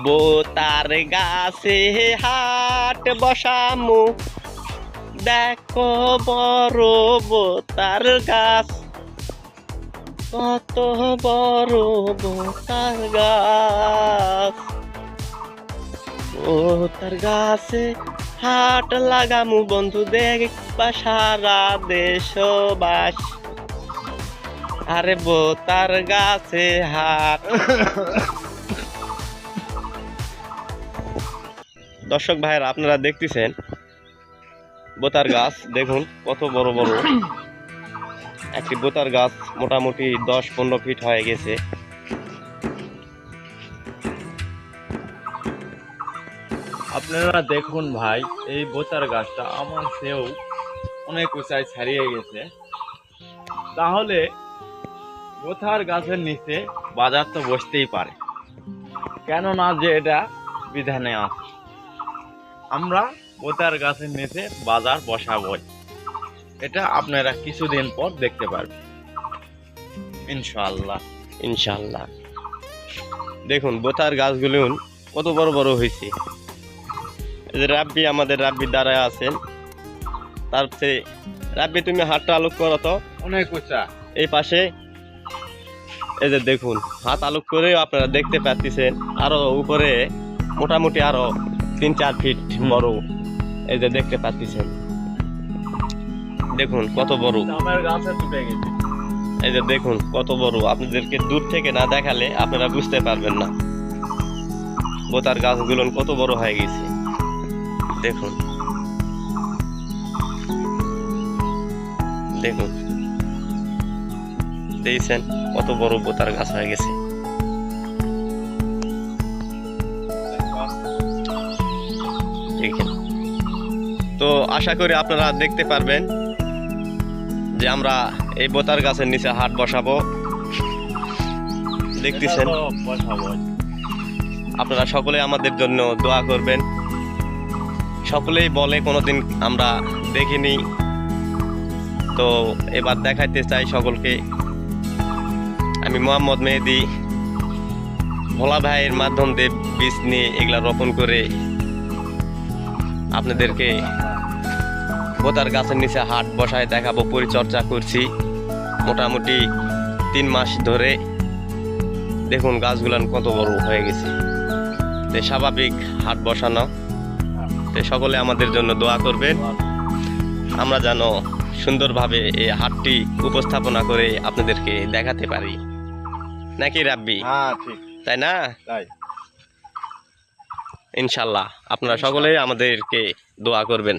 বোতার গাছে হাট বসামু, দেখো বড় বোতার গাছ, কত বড় বোতার গাছ। বোতার গাছে হাট লাগামু বন্ধু, দেখবা সারা দেশবাস। আরে বোতার গাছে হাট। দর্শক ভাইয়েরা, আপনারা দেখতেছেন বোতার গাছ, দেখুন কত বড় বড় একটি বোতার গাছ, মোটামুটি 10-15 ফিট হয়ে গেছে। আপনারা দেখুন ভাই, এই বোতার গাছটা আমার চেয়েও অনেক উঁচায় ছাড়িয়ে গেছে। তাহলে বোতার গাছের নিচে বাজার তো বসতেই পারে, কেননা যে এটা বিধানে আছে। আমরা বোতার গাছের নিচে বাজার বসাবই, এটা আপনারা কিছুদিন পর দেখতে পারবেন ইনশাআল্লাহ। ইনশাআল্লাহ। দেখুন বোতার গাছগুলো কত বড় বড় হয়েছে। এই যে রাব্বি, আমাদের রাব্বি দাঁড়ায় আছেন, তার চেয়ে রাব্বি তুমি হাতটা আলোক করো তো অনেক উঁচা এই পাশে। এই যে দেখুন, হাত আলোক করে আপনারা দেখতে পাচ্ছেন আরো উপরে মোটামুটি আরো 3-4 ফিট বড়। এই যে দেখতে পাচ্ছেন, দেখুন কত বড়। আমার গাছে টুটে গেছে। এই যে দেখুন কত বড়, আপনাদেরকে দূর থেকে না দেখালে আপনারা বুঝতে পারবেন না বোতার গাছগুলো কত বড় হয়ে গেছে। দেখুন দেখুন, দেখছেন কত বড় বোতার গাছ হয়ে গেছে। দেখেন, তো আশা করি আপনারা দেখতে পারবেন যে আমরা এই বোতার গাছের নিচে হাট বসাবো। দেখতেছেন, আপনারা সকলে আমাদের জন্য দোয়া করবেন। সকলেই বলে কোনোদিন আমরা দেখিনি, তো এবার দেখাইতে চাই সকলকে। আমি মোহাম্মদ মেহেদি ভোলা ভাইয়ের মাধ্যম দিয়ে বীজ নিয়ে এগুলা রোপণ করে আপনাদেরকে বোতার গাছের নিচে হাট বসায় দেখাবো। পরিচর্যা করছি মোটামুটি 3 মাস ধরে। দেখুন গাছগুলান কত বড় হয়ে গেছে। তো স্বাভাবিক হাট বসানো, তো সকলে আমাদের জন্য দোয়া করবেন, আমরা যেন সুন্দরভাবে এই হাটটি উপস্থাপনা করে আপনাদেরকে দেখাতে পারি, নাকি রাব্বি? হ্যাঁ ঠিক, তাই না? তাই। ইনশাল্লাহ আপনারা সকলেই আমাদেরকে দোয়া করবেন।